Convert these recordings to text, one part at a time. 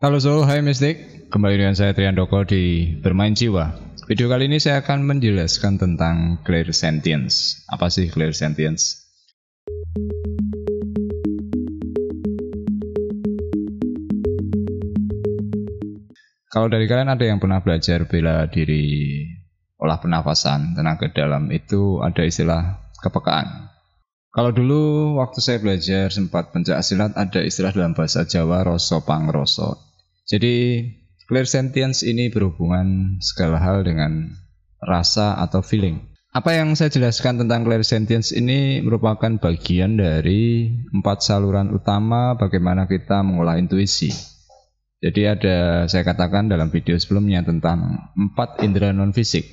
Halo Soul, hai Mystic. Kembali dengan saya Triandoko di Bermain Jiwa. Video kali ini saya akan menjelaskan tentang clairsentience. Apa sih clairsentience? Kalau dari kalian ada yang pernah belajar bela diri, olah pernafasan, tenaga dalam, itu ada istilah kepekaan. Kalau dulu waktu saya belajar sempat pencak silat, ada istilah dalam bahasa Jawa rasa pangrasa. Jadi clairsentience ini berhubungan segala hal dengan rasa atau feeling. Apa yang saya jelaskan tentang clairsentience ini merupakan bagian dari 4 saluran utama bagaimana kita mengolah intuisi. Jadi saya katakan dalam video sebelumnya tentang 4 indera non-fisik.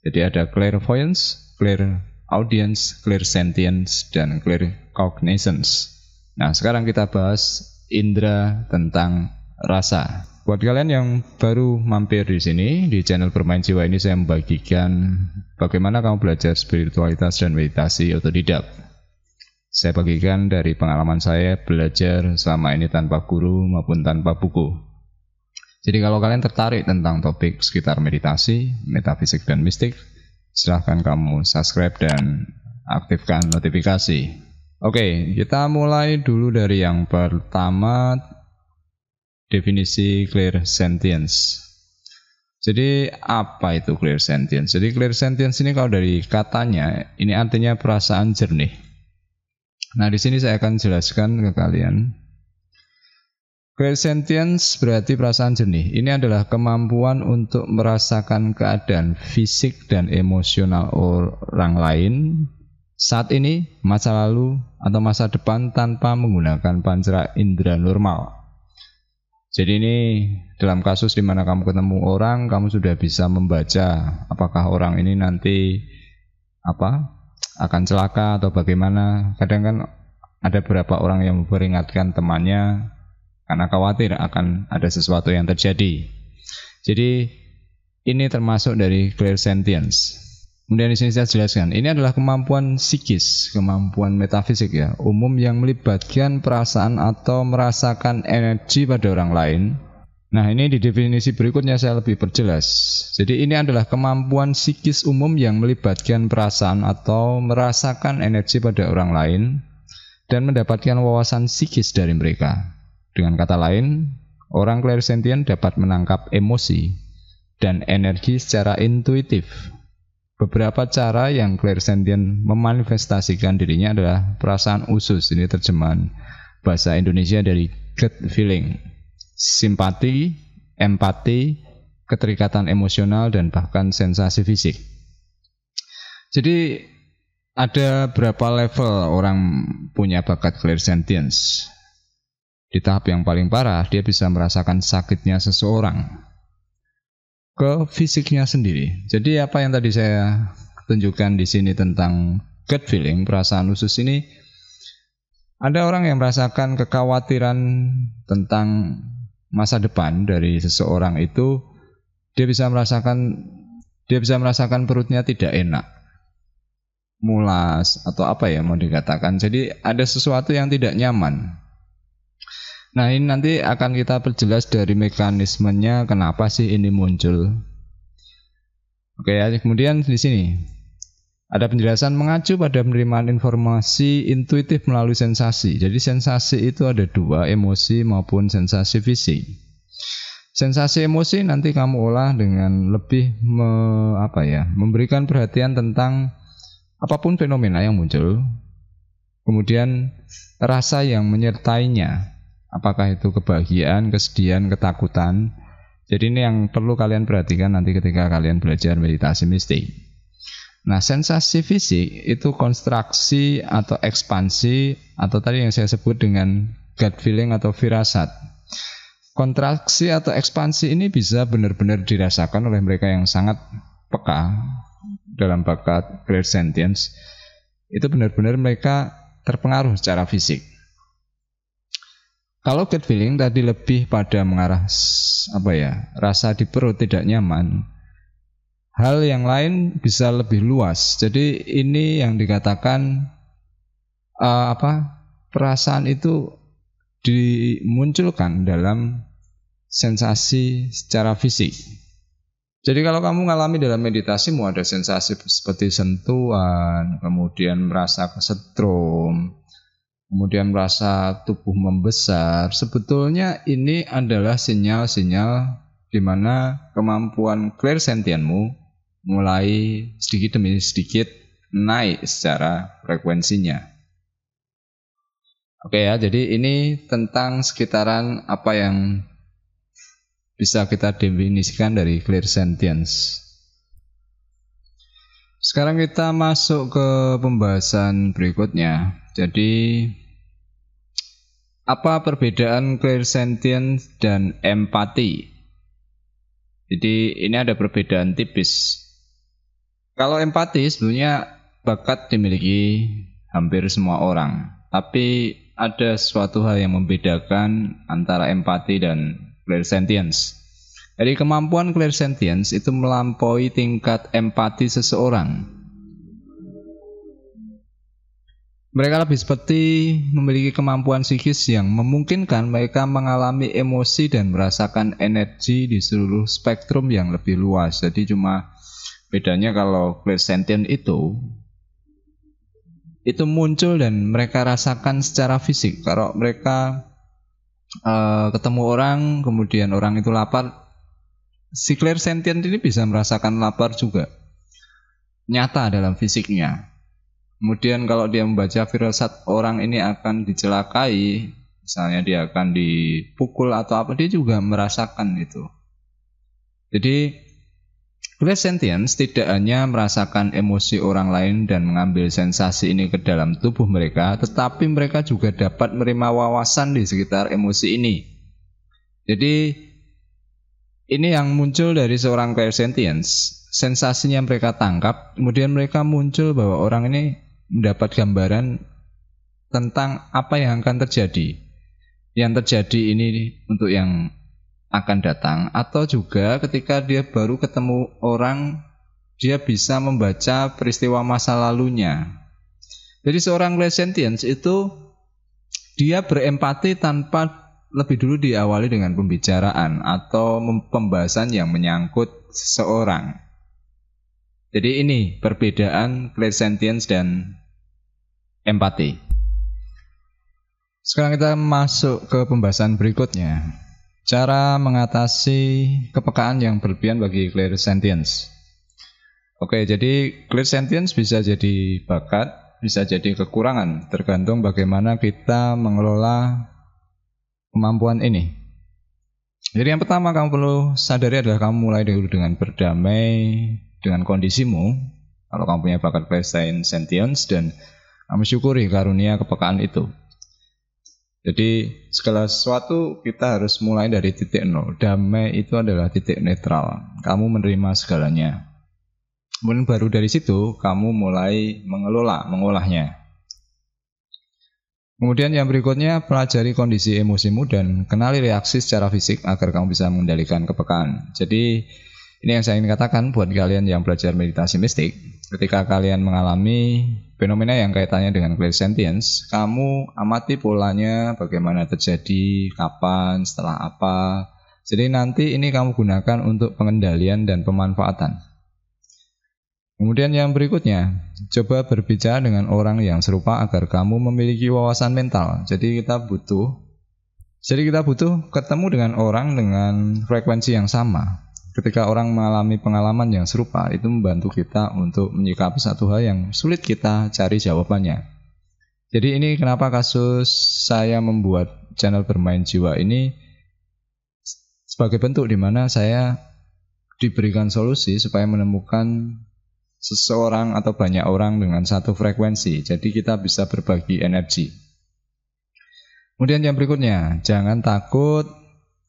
Jadi ada clairvoyance, clairaudience, clairsentience, dan claircognizance. Nah, sekarang kita bahas indera tentang rasa. Buat kalian yang baru mampir di sini, di channel Bermain Jiwa ini saya membagikan bagaimana kamu belajar spiritualitas dan meditasi otodidak. Saya bagikan dari pengalaman saya belajar selama ini tanpa guru maupun tanpa buku. Jadi kalau kalian tertarik tentang topik sekitar meditasi, metafisik dan mistik, silahkan kamu subscribe dan aktifkan notifikasi. Oke, kita mulai dulu dari yang pertama, definisi clairsentience. Jadi apa itu clairsentience? Jadi clairsentience ini kalau dari katanya, ini artinya perasaan jernih. Nah, di sini saya akan jelaskan ke kalian. Clairsentience berarti perasaan jernih. Ini adalah kemampuan untuk merasakan keadaan fisik dan emosional orang lain saat ini, masa lalu, atau masa depan tanpa menggunakan panca indera normal. Jadi ini dalam kasus di mana kamu ketemu orang, kamu sudah bisa membaca apakah orang ini nanti akan celaka atau bagaimana. Kadang kan ada beberapa orang yang memperingatkan temannya karena khawatir akan ada sesuatu yang terjadi. Jadi ini termasuk dari clairsentience. Kemudian di sini saya jelaskan, ini adalah kemampuan psikis, kemampuan metafisik ya, umum yang melibatkan perasaan atau merasakan energi pada orang lain. Nah, ini di definisi berikutnya saya lebih perjelas. Jadi ini adalah kemampuan psikis umum yang melibatkan perasaan atau merasakan energi pada orang lain dan mendapatkan wawasan psikis dari mereka. Dengan kata lain, orang clairsentient dapat menangkap emosi dan energi secara intuitif. Beberapa cara yang clairsentient memanifestasikan dirinya adalah perasaan usus, ini terjemahan bahasa Indonesia dari gut feeling, simpati, empati, keterikatan emosional, dan bahkan sensasi fisik. Jadi ada berapa level orang punya bakat clairsentience. Di tahap yang paling parah, dia bisa merasakan sakitnya seseorang ke fisiknya sendiri. Jadi apa yang tadi saya tunjukkan di sini tentang gut feeling, perasaan usus ini, ada orang yang merasakan kekhawatiran tentang masa depan dari seseorang itu, dia bisa merasakan perutnya tidak enak, mulas atau apa ya mau dikatakan. Jadi ada sesuatu yang tidak nyaman. Nah, ini nanti akan kita perjelas dari mekanismenya kenapa sih ini muncul. Oke ya, kemudian di sini ada penjelasan mengacu pada penerimaan informasi intuitif melalui sensasi. Jadi sensasi itu ada 2, emosi maupun sensasi fisik. Sensasi emosi nanti kamu olah dengan lebih memberikan perhatian tentang apapun fenomena yang muncul. Kemudian rasa yang menyertainya. Apakah itu kebahagiaan, kesedihan, ketakutan. Jadi ini yang perlu kalian perhatikan nanti ketika kalian belajar meditasi mistik. Nah, sensasi fisik itu konstruksi atau ekspansi, atau tadi yang saya sebut dengan gut feeling atau firasat. Kontraksi atau ekspansi ini bisa benar-benar dirasakan oleh mereka yang sangat peka dalam bakat clairsentience. Itu benar-benar mereka terpengaruh secara fisik. Kalau gut feeling tadi lebih pada mengarah rasa di perut tidak nyaman. Hal yang lain bisa lebih luas. Jadi ini yang dikatakan perasaan itu dimunculkan dalam sensasi secara fisik. Jadi kalau kamu mengalami dalam meditasimu ada sensasi seperti sentuhan, kemudian merasa kesetrum, kemudian merasa tubuh membesar, sebetulnya ini adalah sinyal-sinyal di mana kemampuan clairsentientmu mulai sedikit demi sedikit naik secara frekuensinya. Oke ya, jadi ini tentang sekitaran apa yang bisa kita definisikan dari clairsentience. Sekarang kita masuk ke pembahasan berikutnya. Jadi, apa perbedaan clairsentience dan empati? Jadi, ini ada perbedaan tipis. Kalau empati sebenarnya bakat dimiliki hampir semua orang. Tapi ada suatu hal yang membedakan antara empati dan clairsentience. Jadi kemampuan clairsentience itu melampaui tingkat empati seseorang. Mereka lebih seperti memiliki kemampuan psikis yang memungkinkan mereka mengalami emosi dan merasakan energi di seluruh spektrum yang lebih luas. Jadi cuma bedanya kalau clairsentient itu muncul dan mereka rasakan secara fisik. Kalau mereka ketemu orang, kemudian orang itu lapar, si clairsentient ini bisa merasakan lapar juga, nyata dalam fisiknya. Kemudian kalau dia membaca firasat orang ini akan dicelakai, misalnya dia akan dipukul atau apa, dia juga merasakan itu. Jadi clairsentience tidak hanya merasakan emosi orang lain dan mengambil sensasi ini ke dalam tubuh mereka, tetapi mereka juga dapat menerima wawasan di sekitar emosi ini. Jadi ini yang muncul dari seorang clairsentience, sensasinya mereka tangkap, kemudian mereka muncul bahwa orang ini mendapat gambaran tentang apa yang akan terjadi. Yang terjadi ini untuk yang akan datang, atau juga ketika dia baru ketemu orang, dia bisa membaca peristiwa masa lalunya. Jadi seorang clairsentience itu dia berempati tanpa lebih dulu diawali dengan pembicaraan atau pembahasan yang menyangkut seseorang. Jadi ini perbedaan clairsentience dan empati. Sekarang kita masuk ke pembahasan berikutnya. Cara mengatasi kepekaan yang berlebihan bagi clairsentience. Oke, jadi clairsentience bisa jadi bakat, bisa jadi kekurangan, tergantung bagaimana kita mengelola kemampuan ini. Jadi yang pertama kamu perlu sadari adalah kamu mulai dulu dengan berdamai dengan kondisimu. Kalau kamu punya bakat clairsentience dan kamu syukuri karunia kepekaan itu. Jadi segala sesuatu kita harus mulai dari titik nol. Damai itu adalah titik netral. Kamu menerima segalanya. Kemudian baru dari situ kamu mulai mengolahnya. Kemudian yang berikutnya, pelajari kondisi emosimu dan kenali reaksi secara fisik agar kamu bisa mengendalikan kepekaan. Jadi ini yang saya ingin katakan buat kalian yang belajar meditasi mistik. Ketika kalian mengalami fenomena yang kaitannya dengan clairsentience, kamu amati polanya, bagaimana terjadi, kapan, setelah apa. Jadi nanti ini kamu gunakan untuk pengendalian dan pemanfaatan. Kemudian yang berikutnya, coba berbicara dengan orang yang serupa agar kamu memiliki wawasan mental. Jadi kita butuh ketemu dengan orang dengan frekuensi yang sama. Ketika orang mengalami pengalaman yang serupa, itu membantu kita untuk menyikapi satu hal yang sulit kita cari jawabannya. Jadi ini kenapa kasus saya membuat channel Bermain Jiwa ini sebagai bentuk di mana saya diberikan solusi supaya menemukan seseorang atau banyak orang dengan satu frekuensi. Jadi kita bisa berbagi energi. Kemudian yang berikutnya, jangan takut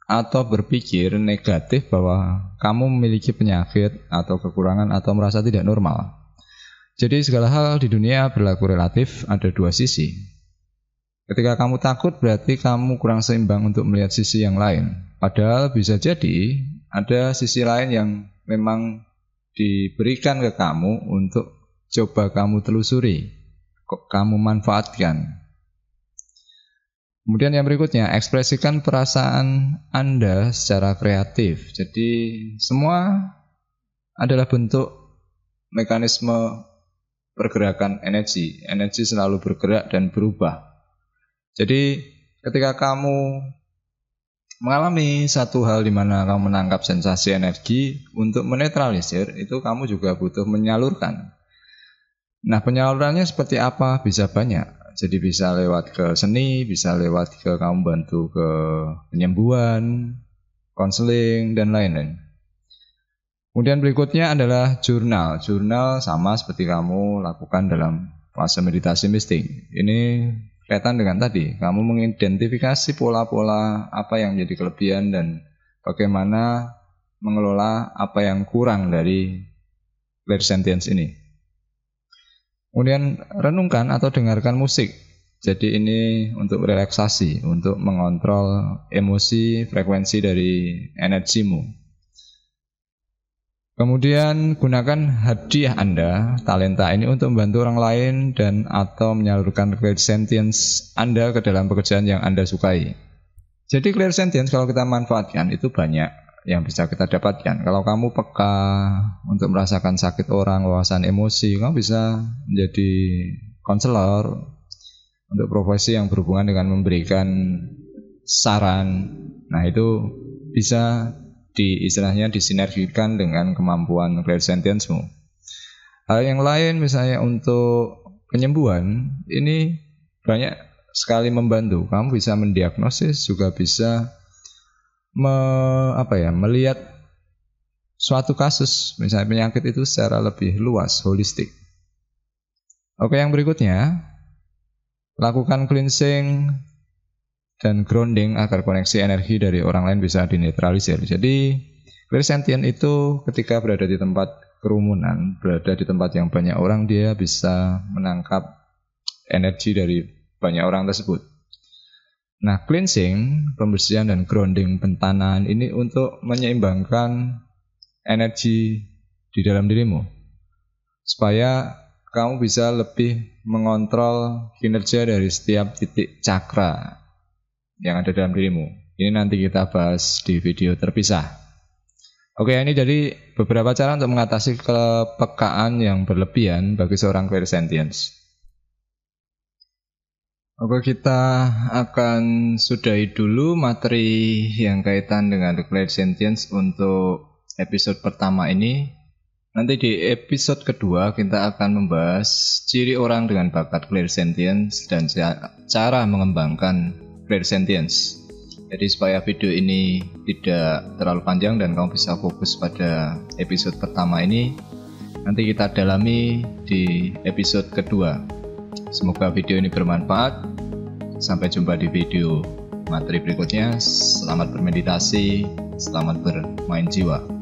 atau berpikir negatif bahwa kamu memiliki penyakit atau kekurangan atau merasa tidak normal. Jadi segala hal di dunia berlaku relatif, ada dua sisi. Ketika kamu takut berarti kamu kurang seimbang untuk melihat sisi yang lain. Padahal bisa jadi ada sisi lain yang memang diberikan ke kamu untuk coba kamu telusuri, kamu manfaatkan. Kemudian yang berikutnya, ekspresikan perasaan Anda secara kreatif. Jadi semua adalah bentuk mekanisme pergerakan energi. Energi selalu bergerak dan berubah. Jadi ketika kamu mengalami satu hal di mana kamu menangkap sensasi energi, untuk menetralisir itu kamu juga butuh menyalurkan. Nah, penyalurannya seperti apa? Bisa banyak. Jadi bisa lewat ke seni, bisa lewat ke kamu bantu ke penyembuhan, konseling, dan lain-lain. Kemudian berikutnya adalah jurnal. Jurnal sama seperti kamu lakukan dalam fase meditasi mistik. Ini kaitan dengan tadi, kamu mengidentifikasi pola-pola apa yang menjadi kelebihan dan bagaimana mengelola apa yang kurang dari clairsentience ini. Kemudian renungkan atau dengarkan musik. Jadi ini untuk relaksasi, untuk mengontrol emosi, frekuensi dari energimu. Kemudian gunakan hadiah Anda, talenta ini untuk membantu orang lain dan atau menyalurkan clairsentience Anda ke dalam pekerjaan yang Anda sukai. Jadi clairsentience kalau kita manfaatkan itu banyak yang bisa kita dapatkan. Kalau kamu peka untuk merasakan sakit orang, wawasan emosi, kamu bisa menjadi konselor untuk profesi yang berhubungan dengan memberikan saran. Nah, itu bisa istilahnya disinergikan dengan kemampuan clairsentience-mu. Hal yang lain misalnya untuk penyembuhan, ini banyak sekali membantu. Kamu bisa mendiagnosis, juga bisa melihat suatu kasus, misalnya penyakit itu secara lebih luas, holistik. Oke, yang berikutnya, lakukan cleansing dan grounding agar koneksi energi dari orang lain bisa dinetralisir. Jadi, clairsentient itu ketika berada di tempat kerumunan, berada di tempat yang banyak orang, dia bisa menangkap energi dari banyak orang tersebut. Nah, cleansing, pembersihan dan grounding pentanan ini untuk menyeimbangkan energi di dalam dirimu, supaya kamu bisa lebih mengontrol kinerja dari setiap titik cakra yang ada dalam dirimu. Ini nanti kita bahas di video terpisah. Oke, ini jadi beberapa cara untuk mengatasi kepekaan yang berlebihan bagi seorang clairsentience. Oke, kita akan sudahi dulu materi yang kaitan dengan clairsentience untuk episode pertama ini. Nanti di episode kedua kita akan membahas ciri orang dengan bakat clairsentience dan cara mengembangkan clairsentience. Jadi supaya video ini tidak terlalu panjang dan kamu bisa fokus pada episode pertama ini, nanti kita dalami di episode kedua. Semoga video ini bermanfaat. Sampai jumpa di video materi berikutnya. Selamat bermeditasi, selamat bermain jiwa.